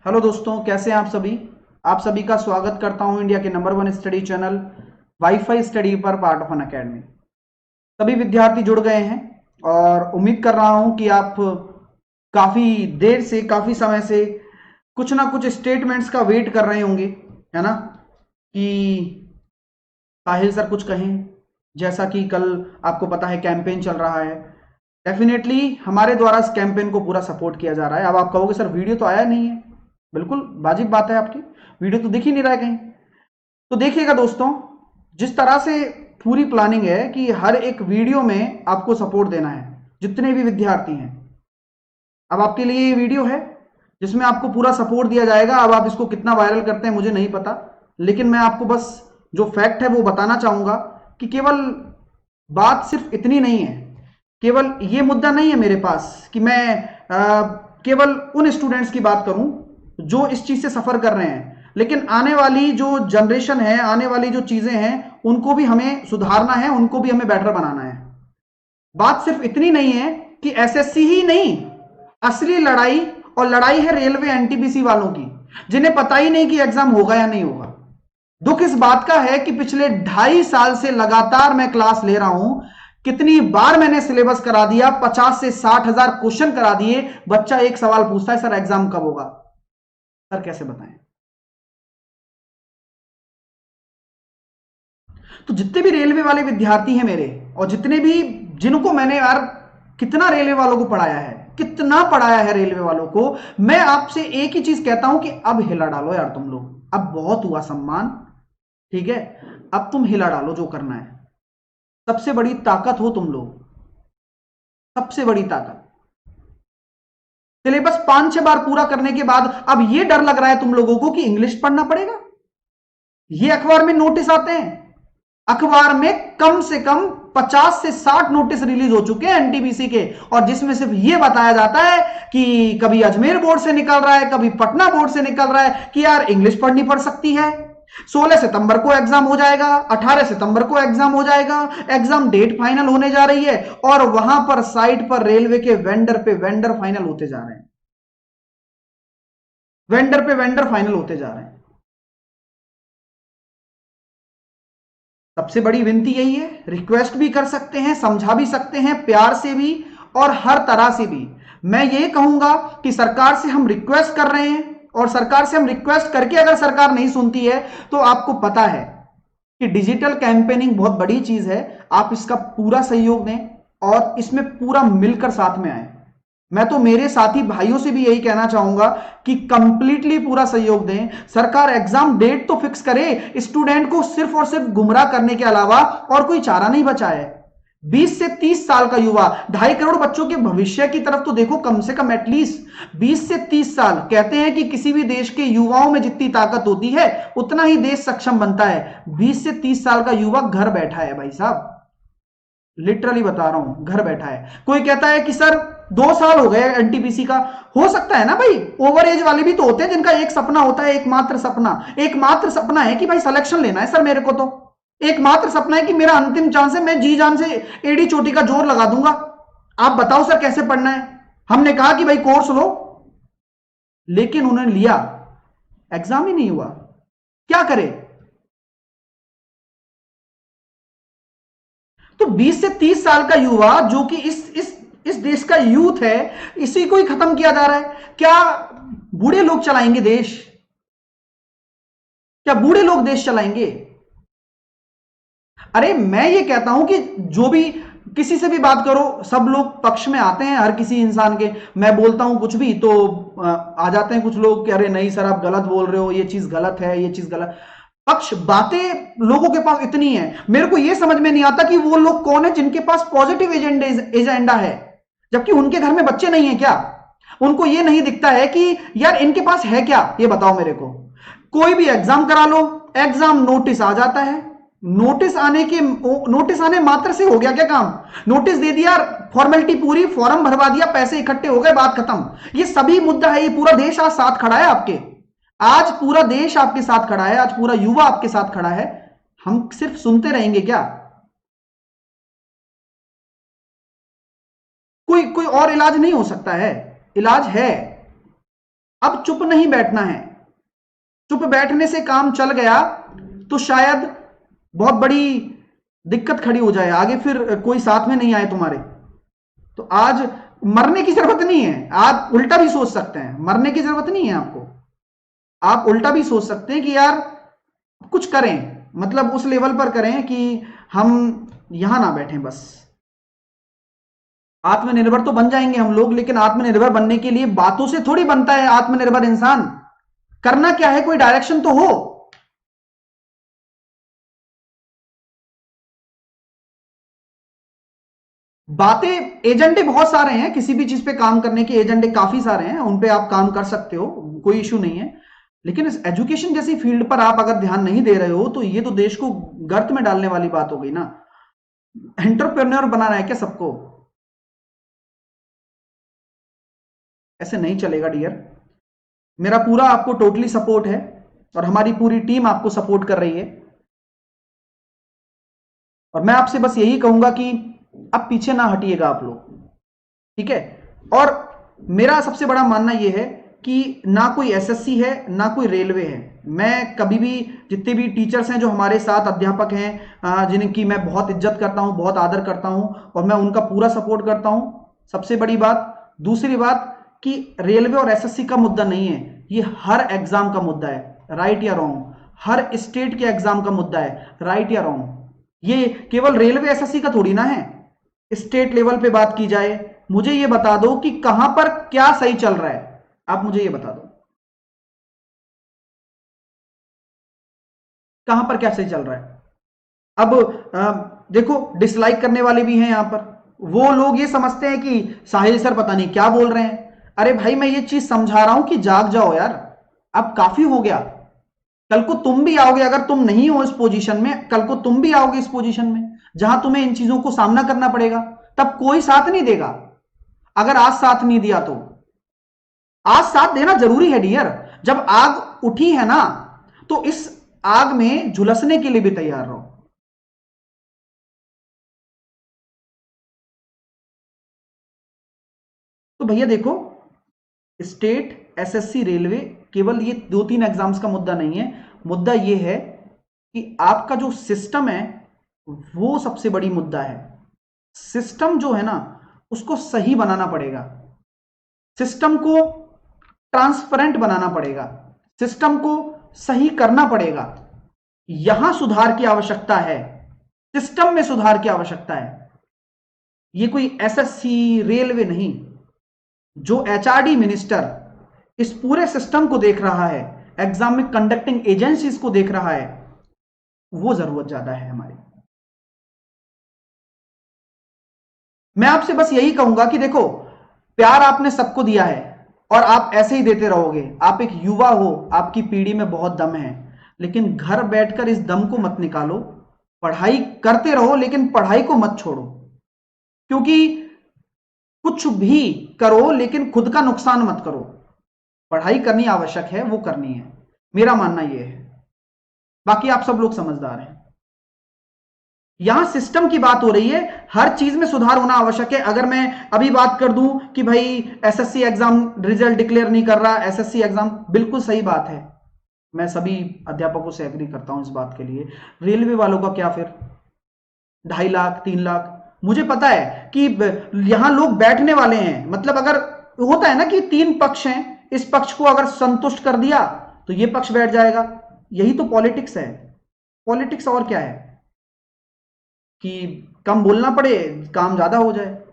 Hello दोस्तों, कैसे हैं आप सभी। आप सभी का स्वागत करता हूं इंडिया के number 1 study channel wifi study पर पार्ट ऑफ एन अकेडमी। सभी विद्यार्थी जुड़ गए हैं और उम्मीद कर रहा हूं कि आप काफी देर से, काफी समय से कुछ ना कुछ स्टेटमेंट्स का वेट कर रहे होंगे, है ना, कि साहिल सर कुछ कहें। जैसा कि कल आपको पता है कैंपेन चल रहा है। डेफिनेटली हमारे द्वारा इस कैंपेन को पूरा सपोर्ट किया जा रहा है। अब आप कहोगे सर वीडियो तो आया नहीं है। बिल्कुल वाजिब बात है आपकी, वीडियो तो दिख ही नहीं रहा है कहीं। तो देखिएगा दोस्तों, जिस तरह से पूरी प्लानिंग है कि हर एक वीडियो में आपको सपोर्ट देना है, जितने भी विद्यार्थी हैं। अब आपके लिए ये वीडियो है जिसमें आपको पूरा सपोर्ट दिया जाएगा। अब आप इसको कितना वायरल करते हैं मुझे नहीं पता, लेकिन मैं आपको बस जो फैक्ट है वो बताना चाहूंगा कि केवल बात सिर्फ इतनी नहीं है, केवल ये मुद्दा नहीं है मेरे पास कि मैं केवल उन स्टूडेंट्स की बात करूं जो इस चीज से सफर कर रहे हैं, लेकिन आने वाली जो जनरेशन है, आने वाली जो चीजें हैं, उनको भी हमें सुधारना है, उनको भी हमें बेटर बनाना है। बात सिर्फ इतनी नहीं है कि एसएससी ही नहीं, असली लड़ाई और लड़ाई है रेलवे एनटीपीसी वालों की, जिन्हें पता ही नहीं कि एग्जाम होगा या नहीं होगा। दुख इस बात का है कि पिछले 2.5 साल से लगातार मैं क्लास ले रहा हूं। कितनी बार मैंने सिलेबस करा दिया, 50 से 60 हजार क्वेश्चन करा दिए। बच्चा एक सवाल पूछता है, सर एग्जाम कब होगा। सर कैसे बताएं। तो जितने भी रेलवे वाले विद्यार्थी हैं मेरे, और जितने भी जिनको मैंने यार कितना रेलवे वालों को पढ़ाया है, कितना पढ़ाया है रेलवे वालों को, मैं आपसे एक ही चीज कहता हूं कि अब हिला डालो यार तुम लोग। अब बहुत हुआ सम्मान, ठीक है। अब तुम हिला डालो जो करना है। सबसे बड़ी ताकत हो तुम लोग, सबसे बड़ी ताकत। सिलेबस 5-6 बार पूरा करने के बाद अब ये डर लग रहा है तुम लोगों को कि इंग्लिश पढ़ना पड़ेगा। ये अखबार में नोटिस आते हैं, अखबार में कम से कम 50 से 60 नोटिस रिलीज हो चुके हैं एनटीपीसी के, और जिसमें सिर्फ ये बताया जाता है कि कभी अजमेर बोर्ड से निकल रहा है, कभी पटना बोर्ड से निकल रहा है कि यार इंग्लिश पढ़नी पड़ सकती है। 16 सितंबर को एग्जाम हो जाएगा, 18 सितंबर को एग्जाम हो जाएगा, एग्जाम डेट फाइनल होने जा रही है, और वहां पर साइट पर रेलवे के वेंडर पे वेंडर फाइनल होते जा रहे हैं, वेंडर पे वेंडर फाइनल होते जा रहे हैं। सबसे बड़ी विनती यही है, रिक्वेस्ट भी कर सकते हैं, समझा भी सकते हैं प्यार से भी और हर तरह से भी। मैं ये कहूंगा कि सरकार से हम रिक्वेस्ट कर रहे हैं, और सरकार से हम रिक्वेस्ट करके अगर सरकार नहीं सुनती है तो आपको पता है कि डिजिटल कैंपेनिंग बहुत बड़ी चीज है। आप इसका पूरा सहयोग दें और इसमें पूरा मिलकर साथ में आए। मैं तो मेरे साथी भाइयों से भी यही कहना चाहूंगा कि कंप्लीटली पूरा सहयोग दें। सरकार एग्जाम डेट तो फिक्स करे, स्टूडेंट को सिर्फ और सिर्फ गुमराह करने के अलावा और कोई चारा नहीं बचा है। 20 से 30 साल का युवा, 2.5 करोड़ बच्चों के भविष्य की तरफ तो देखो कम से कम। एटलीस्ट 20 से 30 साल, कहते हैं कि किसी भी देश के युवाओं में जितनी ताकत होती है उतना ही देश सक्षम बनता है। 20 से 30 साल का युवा घर बैठा है भाई साहब, लिटरली बता रहा हूं, घर बैठा है। कोई कहता है कि सर 2 साल हो गए एनटीपीसी का। हो सकता है ना भाई, ओवर एज वाले भी तो होते हैं जिनका एक सपना होता है, एकमात्र सपना। एकमात्र सपना है कि भाई सिलेक्शन लेना है सर मेरे को, तो एकमात्र सपना है कि मेरा अंतिम चांस है, मैं जी जान से एड़ी चोटी का जोर लगा दूंगा। आप बताओ सर कैसे पढ़ना है। हमने कहा कि भाई कोर्स लो, लेकिन उन्होंने लिया, एग्जाम ही नहीं हुआ, क्या करे। तो 20 से 30 साल का युवा जो कि इस देश का यूथ है, इसी को ही खत्म किया जा रहा है। क्या बूढ़े लोग चलाएंगे देश? क्या बूढ़े लोग देश चलाएंगे? अरे मैं ये कहता हूं कि जो भी, किसी से भी बात करो, सब लोग पक्ष में आते हैं हर किसी इंसान के। मैं बोलता हूं कुछ भी तो आ जाते हैं कुछ लोग कि अरे नहीं सर आप गलत बोल रहे हो, ये चीज गलत है, ये चीज गलत। पक्ष बातें लोगों के पास इतनी है, मेरे को यह समझ में नहीं आता कि वो लोग कौन है जिनके पास पॉजिटिव एजेंडा है, जबकि उनके घर में बच्चे नहीं है क्या? उनको यह नहीं दिखता है कि यार इनके पास है क्या, ये बताओ मेरे को। कोई भी एग्जाम करा लो, एग्जाम नोटिस आ जाता है। नोटिस आने मात्र से हो गया क्या काम? नोटिस दे दिया, फॉर्मेलिटी पूरी, फॉर्म भरवा दिया, पैसे इकट्ठे हो गए, बात खत्म। ये सभी मुद्दा है, ये पूरा देश आज साथ खड़ा है आपके। आज पूरा देश आपके साथ खड़ा है, आज पूरा युवा आपके साथ खड़ा है। हम सिर्फ सुनते रहेंगे क्या? कोई कोई और इलाज नहीं हो सकता है? इलाज है। अब चुप नहीं बैठना है। चुप बैठने से काम चल गया तो शायद बहुत बड़ी दिक्कत खड़ी हो जाए, आगे फिर कोई साथ में नहीं आए तुम्हारे। तो आज मरने की जरूरत नहीं है, आप उल्टा भी सोच सकते हैं, मरने की जरूरत नहीं है आपको। आप उल्टा भी सोच सकते हैं कि यार कुछ करें, मतलब उस लेवल पर करें कि हम यहां ना बैठें बस। आत्मनिर्भर तो बन जाएंगे हम लोग, लेकिन आत्मनिर्भर बनने के लिए बातों से थोड़ी बनता है आत्मनिर्भर इंसान। करना क्या है, कोई डायरेक्शन तो हो। बातें, एजेंडे बहुत सारे हैं, किसी भी चीज पे काम करने के एजेंडे काफी सारे हैं, उन पे आप काम कर सकते हो, कोई इश्यू नहीं है। लेकिन इस एजुकेशन जैसी फील्ड पर आप अगर ध्यान नहीं दे रहे हो तो ये तो देश को गर्त में डालने वाली बात हो गई ना। एंटरप्रेन्योर बनाना है क्या सबको? ऐसे नहीं चलेगा डियर। मेरा पूरा आपको टोटली सपोर्ट है और हमारी पूरी टीम आपको सपोर्ट कर रही है। और मैं आपसे बस यही कहूंगा कि अब पीछे ना हटिएगा आप लोग, ठीक है? और मेरा सबसे बड़ा मानना यह है कि ना कोई एसएससी है ना कोई रेलवे है। मैं कभी भी, जितने भी टीचर्स हैं जो हमारे साथ अध्यापक हैं, जिनकी मैं बहुत इज्जत करता हूं, बहुत आदर करता हूं, और मैं उनका पूरा सपोर्ट करता हूं, सबसे बड़ी बात। दूसरी बात कि रेलवे और एसएससी का मुद्दा नहीं है, ये हर एग्जाम का मुद्दा है, राइट या रॉन्ग। हर स्टेट के एग्जाम का मुद्दा है, राइट या रॉन्ग। ये केवल रेलवे एसएससी का थोड़ी ना है। स्टेट लेवल पे बात की जाए, मुझे ये बता दो कि कहां पर क्या सही चल रहा है, आप मुझे ये बता दो कहां पर क्या सही चल रहा है। अब देखो, डिसलाइक करने वाले भी हैं यहां पर। वो लोग ये समझते हैं कि साहिल सर पता नहीं क्या बोल रहे हैं। अरे भाई, मैं ये चीज समझा रहा हूं कि जाग जाओ यार, अब काफी हो गया। कल को तुम भी आओगे, अगर तुम नहीं हो इस पोजीशन में, कल को तुम भी आओगे इस पोजीशन में जहां तुम्हें इन चीजों को सामना करना पड़ेगा, तब कोई साथ नहीं देगा। अगर आज साथ नहीं दिया तो आज साथ देना जरूरी है डियर। जब आग उठी है ना, तो इस आग में झुलसने के लिए भी तैयार रहो। तो भैया देखो, स्टेट, एसएससी, रेलवे, केवल ये दो तीन एग्जाम्स का मुद्दा नहीं है। मुद्दा ये है कि आपका जो सिस्टम है वो सबसे बड़ी मुद्दा है। सिस्टम जो है ना, उसको सही बनाना पड़ेगा, सिस्टम को ट्रांसपेरेंट बनाना पड़ेगा, सिस्टम को सही करना पड़ेगा। यहां सुधार की आवश्यकता है, सिस्टम में सुधार की आवश्यकता है। ये कोई एसएससी रेलवे नहीं। जो एचआरडी मिनिस्टर इस पूरे सिस्टम को देख रहा है, एग्जाम में कंडक्टिंग एजेंसीज को देख रहा है, वो जरूरत ज्यादा है हमारी। मैं आपसे बस यही कहूंगा कि देखो, प्यार आपने सबको दिया है और आप ऐसे ही देते रहोगे। आप एक युवा हो, आपकी पीढ़ी में बहुत दम है, लेकिन घर बैठकर इस दम को मत निकालो। पढ़ाई करते रहो, लेकिन पढ़ाई को मत छोड़ो। क्योंकि कुछ भी करो लेकिन खुद का नुकसान मत करो। पढ़ाई करनी आवश्यक है, वो करनी है, मेरा मानना यह है। बाकी आप सब लोग समझदार हैं। यहां सिस्टम की बात हो रही है, हर चीज में सुधार होना आवश्यक है। अगर मैं अभी बात कर दूं कि भाई एसएससी एग्जाम रिजल्ट डिक्लेयर नहीं कर रहा, एसएससी एग्जाम, बिल्कुल सही बात है, मैं सभी अध्यापकों से एग्री करता हूं इस बात के लिए। रेलवे वालों का क्या फिर? 2.5 लाख 3 लाख, मुझे पता है कि यहां लोग बैठने वाले हैं। मतलब अगर होता है ना कि तीन पक्ष हैं, इस पक्ष को अगर संतुष्ट कर दिया तो ये पक्ष बैठ जाएगा। यही तो पॉलिटिक्स है। पॉलिटिक्स और क्या है कि कम बोलना पड़े, काम ज्यादा हो जाए।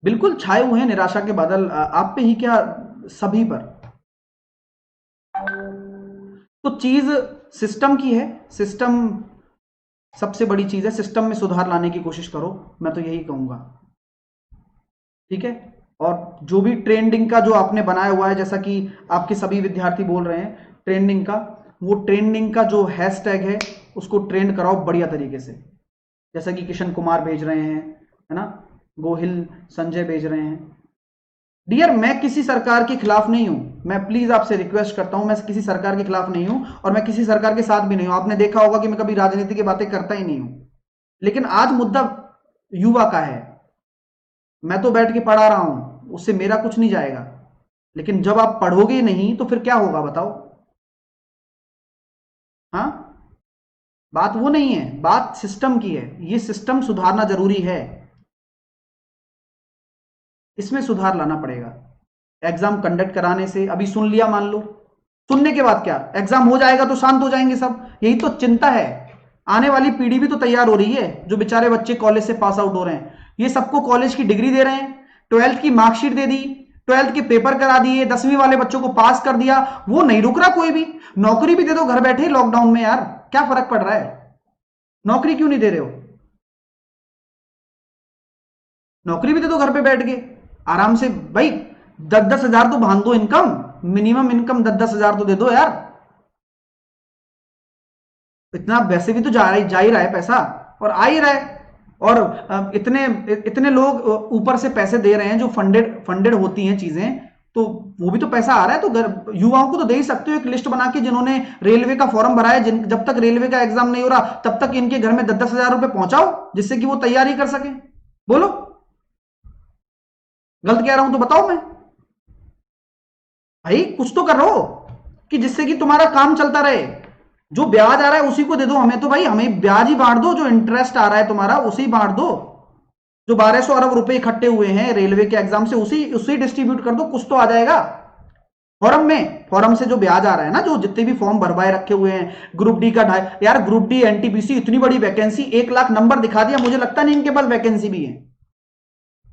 बिल्कुल छाए हुए हैं निराशा के बादल, आप पे ही क्या, सभी पर। तो चीज सिस्टम की है, सिस्टम सबसे बड़ी चीज है। सिस्टम में सुधार लाने की कोशिश करो, मैं तो यही कहूंगा, ठीक है? और जो भी ट्रेंडिंग का जो आपने बनाया हुआ है, जैसा कि आपके सभी विद्यार्थी बोल रहे हैं ट्रेंडिंग का, वो ट्रेंडिंग का जो हैशटैग है उसको ट्रेंड कराओ बढ़िया तरीके से। जैसा कि किशन कुमार भेज रहे हैं, है ना, गोहिल संजय भेज रहे हैं। डियर, मैं किसी सरकार के खिलाफ नहीं हूं, मैं प्लीज आपसे रिक्वेस्ट करता हूं, मैं किसी सरकार के खिलाफ नहीं हूं और मैं किसी सरकार के साथ भी नहीं हूं। आपने देखा होगा कि मैं कभी राजनीति की बातें करता ही नहीं हूं। लेकिन आज मुद्दा युवा का है, मैं तो बैठ के पढ़ा रहा हूं, उससे मेरा कुछ नहीं जाएगा। लेकिन जब आप पढ़ोगे नहीं तो फिर क्या होगा बताओ? हाँ, बात वो नहीं है, बात सिस्टम की है। ये सिस्टम सुधारना जरूरी है, इसमें सुधार लाना पड़ेगा। एग्जाम कंडक्ट कराने से अभी सुन लिया मान लो, सुनने के बाद क्या, एग्जाम हो जाएगा तो शांत हो जाएंगे सब? यही तो चिंता है। आने वाली पीढ़ी भी तो तैयार हो रही है, जो बेचारे बच्चे कॉलेज से पास आउट हो रहे हैं। ये सबको कॉलेज की डिग्री दे रहे हैं, ट्वेल्थ की मार्कशीट दे दी, ट्वेल्थ के पेपर करा दिए, 10वीं वाले बच्चों को पास कर दिया। वो नहीं रुक रहा कोई भी। नौकरी भी दे दो घर बैठे लॉकडाउन में यार, क्या फर्क पड़ रहा है? नौकरी क्यों नहीं दे रहे हो? नौकरी भी दे दो घर पे बैठ के आराम से भाई। 10-10 हजार तो बांध दो इनकम, मिनिमम इनकम 10-10 हजार तो दे दो यार। इतना वैसे भी तो जा ही रहा है पैसा, और आ ही रहा है। और इतने इतने लोग ऊपर से पैसे दे रहे हैं, जो फंडेड फंडेड होती हैं चीजें, तो वो भी तो पैसा आ रहा है। तो युवाओं को तो दे ही सकते हो एक लिस्ट बना के, जिन्होंने रेलवे का फॉर्म भरा है, जब तक रेलवे का एग्जाम नहीं हो रहा तब तक इनके घर में 10-10 हजार रुपए पहुंचाओ, जिससे कि वो तैयारी कर सके। बोलो, गलत कह रहा हूं तो बताओ मैं। भाई कुछ तो करो कि जिससे कि तुम्हारा काम चलता रहे। जो ब्याज आ रहा है उसी को दे दो हमें, तो भाई हमें ब्याज ही बांट दो, जो इंटरेस्ट आ रहा है तुम्हारा उसी बांट दो। जो 1200 अरब रुपए इकट्ठे हुए हैं रेलवे के एग्जाम से, उसी उसी डिस्ट्रीब्यूट कर दो, कुछ तो आ जाएगा। फॉरम से जो ब्याज आ रहा है ना, जो जितने भी फॉर्म भरवाए रखे हुए हैं, ग्रुप डी का ढाई यार, ग्रुप डी एनटीपीसी इतनी बड़ी वैकेंसी, 1 लाख नंबर दिखा दिया, मुझे लगता नहीं इनके पास वैकेंसी भी है।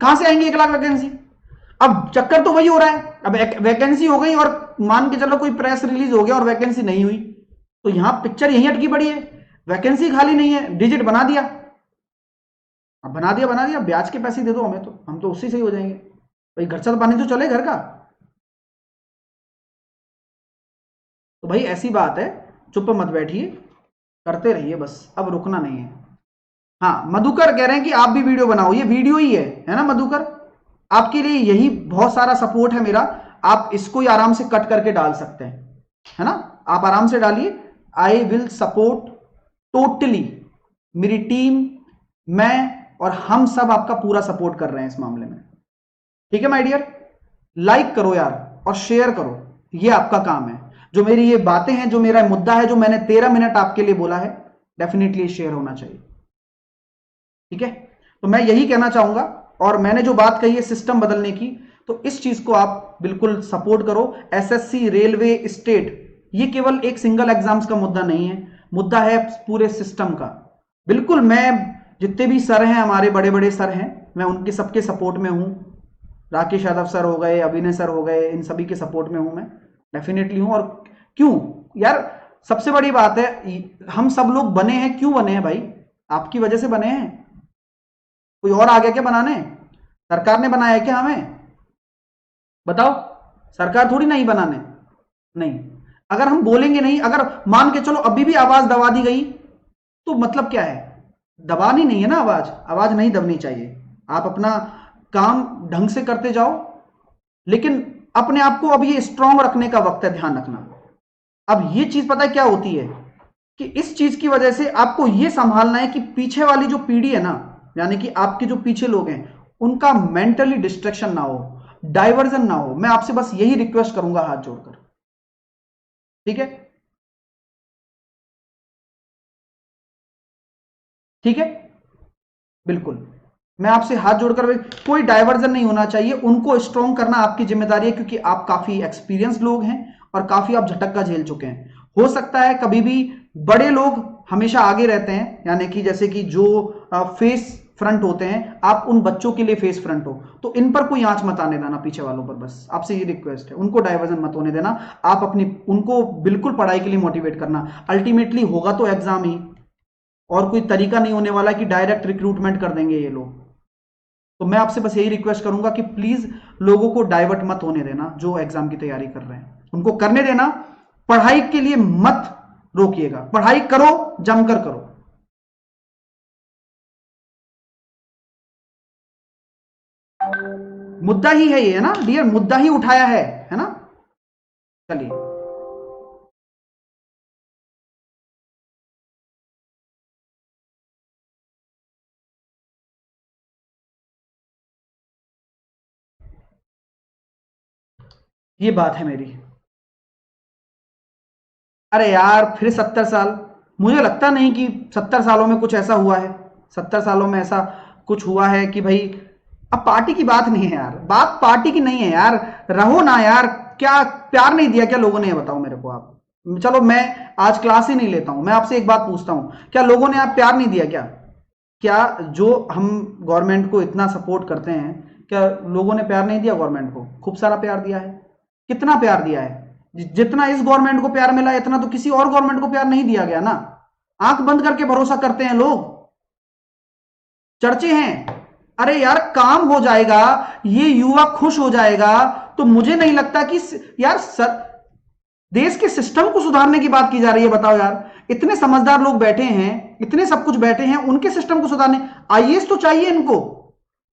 कहां से आएंगे 1 लाख वैकेंसी? अब चक्कर तो वही हो रहा है। अब वैकेंसी हो गई और मान के चलो कोई प्रेस रिलीज हो गया और वैकेंसी नहीं हुई, तो यहां पिक्चर यहीं अटकी पड़ी है। वैकेंसी खाली नहीं है, डिजिट बना दिया। अब बना दिया, ब्याज के पैसे दे दो हमें, तो हम तो उसी से ही हो जाएंगे। भाई घर चल पानी तो चले घर का। तो भाई ऐसी बात है, चुप मत बैठिए, करते रहिए बस, अब रुकना नहीं है। हाँ, मधुकर कह रहे हैं कि आप भी वीडियो बनाओ, ये वीडियो ही है ना मधुकर? आपके लिए यही बहुत सारा सपोर्ट है मेरा। आप इसको ही आराम से कट करके डाल सकते हैं, है ना? आप आराम से डालिए, आई विल सपोर्ट टोटली। मेरी टीम, मैं और हम सब आपका पूरा सपोर्ट कर रहे हैं इस मामले में। ठीक है माय डियर? लाइक करो यार और शेयर करो, ये आपका काम है। जो मेरी ये बातें हैं, जो मेरा मुद्दा है, जो मैंने 13 मिनट आपके लिए बोला है, डेफिनेटली शेयर होना चाहिए। ठीक है? तो मैं यही कहना चाहूंगा। और मैंने जो बात कही है सिस्टम बदलने की, तो इस चीज को आप बिल्कुल सपोर्ट करो। एसएससी, रेलवे, स्टेट, ये केवल एक सिंगल एग्जाम्स का मुद्दा नहीं है, मुद्दा है पूरे सिस्टम का। बिल्कुल, मैं जितने भी सर हैं, हमारे बड़े बड़े सर हैं, मैं उनके सबके सपोर्ट में हूं। राकेश यादव सर हो गए, अभिनय सर हो गए, इन सभी के सपोर्ट में हूं मैं, डेफिनेटली हूं। और क्यों यार, सबसे बड़ी बात है, हम सब लोग बने हैं, क्यों बने हैं भाई? आपकी वजह से बने हैं। कोई और आ गया क्या बनाने? सरकार ने बनाया है क्या हमें? बताओ। सरकार थोड़ी नहीं बनाने। नहीं। अगर हम बोलेंगे नहीं, अगर मान के चलो अभी भी आवाज दबा दी गई, तो मतलब क्या है? दबानी नहीं है ना आवाज, आवाज नहीं दबनी चाहिए। आप अपना काम ढंग से करते जाओ, लेकिन अपने आप को अब ये स्ट्रांग रखने का वक्त है, ध्यान रखना। अब ये चीज पता है क्या होती है, कि इस चीज की वजह से आपको ये संभालना है कि पीछे वाली जो पीढ़ी है ना, यानी कि आपके जो पीछे लोग हैं, उनका मेंटली डिस्ट्रैक्शन ना हो, डाइवर्जन ना हो। मैं आपसे बस यही रिक्वेस्ट करूंगा हाथ जोड़कर। ठीक है? ठीक है, बिल्कुल। मैं आपसे हाथ जोड़कर, कोई डाइवर्जन नहीं होना चाहिए, उनको स्ट्रॉन्ग करना आपकी जिम्मेदारी है, क्योंकि आप काफी एक्सपीरियंस लोग हैं और काफी आप झटक्का झेल चुके हैं। हो सकता है कभी भी बड़े लोग हमेशा आगे रहते हैं, यानी कि जैसे कि जो फेस फ्रंट होते हैं, आप उन बच्चों के लिए फेस फ्रंट हो, तो इन पर कोई आंच मत आने देना पीछे वालों पर। बस आपसे ये रिक्वेस्ट है, उनको डाइवर्जन मत होने देना। आप अपनी उनको बिल्कुल पढ़ाई के लिए मोटिवेट करना। अल्टीमेटली होगा तो एग्जाम ही, और कोई तरीका नहीं होने वाला कि डायरेक्ट रिक्रूटमेंट कर देंगे ये लोग। तो मैं आपसे बस यही रिक्वेस्ट करूंगा कि प्लीज लोगों को डाइवर्ट मत होने देना, जो एग्जाम की तैयारी कर रहे हैं उनको करने देना। पढ़ाई के लिए मत रोकिएगा, पढ़ाई करो, जमकर करो। मुद्दा ही है ये, है ना डियर? मुद्दा ही उठाया है ना? चलिए। ये बात है मेरी। अरे यार फिर 70 साल, मुझे लगता नहीं कि 70 सालों में कुछ ऐसा हुआ है। 70 सालों में ऐसा कुछ हुआ है कि भाई, अब पार्टी की बात नहीं है यार, बात पार्टी की नहीं है यार। रहो ना यार, क्या प्यार नहीं दिया क्या लोगों ने, ये बताओ मेरे को आप। चलो मैं आज क्लास ही नहीं लेता हूं, मैं आपसे एक बात पूछता हूं, क्या लोगों ने आप प्यार नहीं दिया क्या? क्या जो हम गवर्नमेंट को इतना सपोर्ट करते हैं, क्या लोगों ने प्यार नहीं दिया गवर्नमेंट को? खूब सारा प्यार दिया है। कितना प्यार दिया है? जितना इस गवर्नमेंट को प्यार मिला इतना तो किसी और गवर्नमेंट को प्यार नहीं दिया गया ना। आंख बंद करके भरोसा करते हैं लोग, चर्चे हैं। अरे यार काम हो जाएगा, ये युवा खुश हो जाएगा, तो मुझे नहीं लगता कि यार देश के सिस्टम को सुधारने की बात की जा रही है। बताओ यार, इतने समझदार लोग बैठे हैं, इतने सब कुछ बैठे हैं, उनके सिस्टम को सुधारने आईएएस तो चाहिए, इनको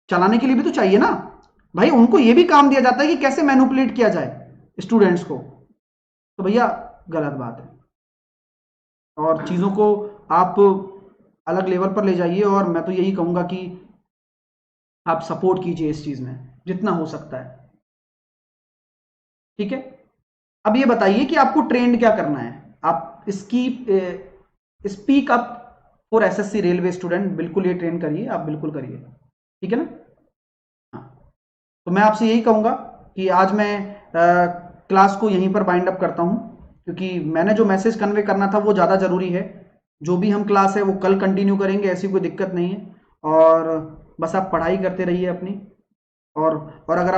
चलाने के लिए भी तो चाहिए ना भाई। उनको ये भी काम दिया जाता है कि कैसे मैनिपुलेट किया जाए स्टूडेंट्स को। तो भैया गलत बात है, और चीज़ों को आप अलग लेवल पर ले जाइए, और मैं तो यही कहूँगा कि आप सपोर्ट कीजिए इस चीज़ में जितना हो सकता है। ठीक है, अब ये बताइए कि आपको ट्रेंड क्या करना है। आप इसकी speak up for SSC railway student, बिल्कुल ये ट्रेंड करिए, आप बिल्कुल करिए। ठीक है ना? हाँ, तो मैं आपसे यही कहूँगा कि आज मैं क्लास को यहीं पर बाइंड अप करता हूँ, क्योंकि मैंने जो मैसेज कन्वे करना था वो ज़्यादा ज़रूरी है। जो भी हम क्लास है वो कल कंटिन्यू करेंगे, ऐसी कोई दिक्कत नहीं है। और बस आप पढ़ाई करते रहिए अपनी, और अगर